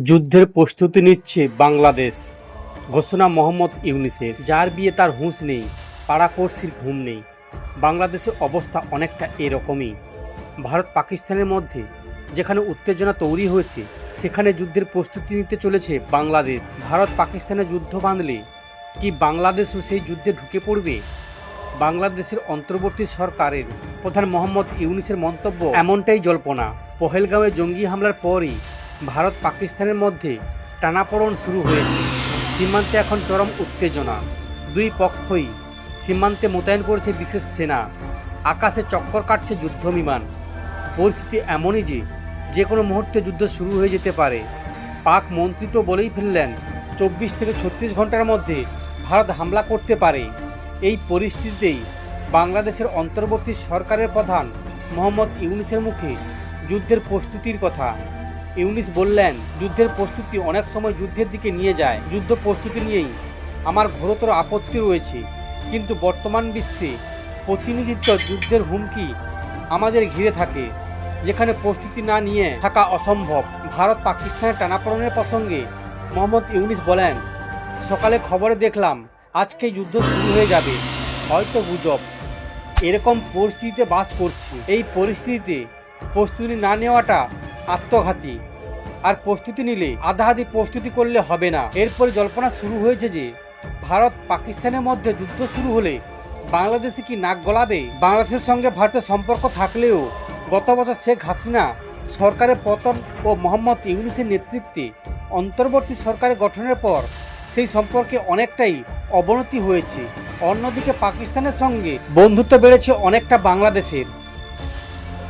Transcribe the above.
যুদ্ধের প্রস্তুতি নিচ্ছে বাংলাদেশ। ঘোষণা মোহাম্মদ ইউনূসের। যার বিয়ে তার হুঁশ নেই, পাড়াপড়শির ঘুম নেই। বাংলাদেশের অবস্থা অনেকটা এরকমই। ভারত পাকিস্তানের মধ্যে যেখানে উত্তেজনা তৈরি হয়েছে, সেখানে যুদ্ধের প্রস্তুতি নিতে চলেছে বাংলাদেশ। ভারত পাকিস্তানে যুদ্ধ বাঁধলে কি বাংলাদেশও সেই যুদ্ধে ঢুকে পড়বে? বাংলাদেশের অন্তর্বর্তী সরকারের প্রধান মোহাম্মদ ইউনূসের মন্তব্য এমনটাই জল্পনা। পহেলগাঁওয়ে জঙ্গি হামলার পরই ভারত পাকিস্তানের মধ্যে টানাপোড়েন শুরু হয়েছে। সীমান্তে এখন চরম উত্তেজনা। দুই পক্ষই সীমান্তে মোতায়েন করেছে বিশেষ সেনা। আকাশে চক্কর কাটছে যুদ্ধ বিমান। পরিস্থিতি এমনই যে কোনো মুহূর্তে যুদ্ধ শুরু হয়ে যেতে পারে। পাক মন্ত্রী তো বলেই ফেললেন 24 থেকে 36 ঘন্টার মধ্যে ভারত হামলা করতে পারে। এই পরিস্থিতিতেই বাংলাদেশের অন্তর্বর্তী সরকারের প্রধান মোহাম্মদ ইউনূসের মুখে যুদ্ধের প্রস্তুতির কথা। ইউনূস বললেন, যুদ্ধের প্রস্তুতি অনেক সময় যুদ্ধের দিকে নিয়ে যায়। যুদ্ধ প্রস্তুতি নিয়েই আমার ঘোরতর আপত্তি রয়েছে, কিন্তু বর্তমান বিশ্বে প্রতিনিধিত্ব যুদ্ধের হুমকি আমাদের ঘিরে থাকে, যেখানে প্রস্তুতি না নিয়ে থাকা অসম্ভব। ভারত পাকিস্তানের টানাপোড়েনের প্রসঙ্গে মোহাম্মদ ইউনূস বলেন, সকালে খবরে দেখলাম আজকেই যুদ্ধ শুরু হয়ে যাবে, হয়তো গুজব। এরকম পরিস্থিতিতে বাস করছি। এই পরিস্থিতিতে প্রস্তুতি না নেওয়াটা আত্মঘাতী, আর প্রস্তুতি নিলে আধাআধি প্রস্তুতি করলে হবে না। এরপরে জল্পনা শুরু হয়েছে যে ভারত পাকিস্তানের মধ্যে যুদ্ধ শুরু হলে বাংলাদেশে কি নাক গলাবে। বাংলাদেশের সঙ্গে ভারতের সম্পর্ক থাকলেও গত বছর শেখ হাসিনা সরকারের পতন ও মোহাম্মদ ইউনূসের নেতৃত্বে অন্তর্বর্তী সরকারের গঠনের পর সেই সম্পর্কে অনেকটাই অবনতি হয়েছে। অন্যদিকে পাকিস্তানের সঙ্গে বন্ধুত্ব বেড়েছে অনেকটা বাংলাদেশের।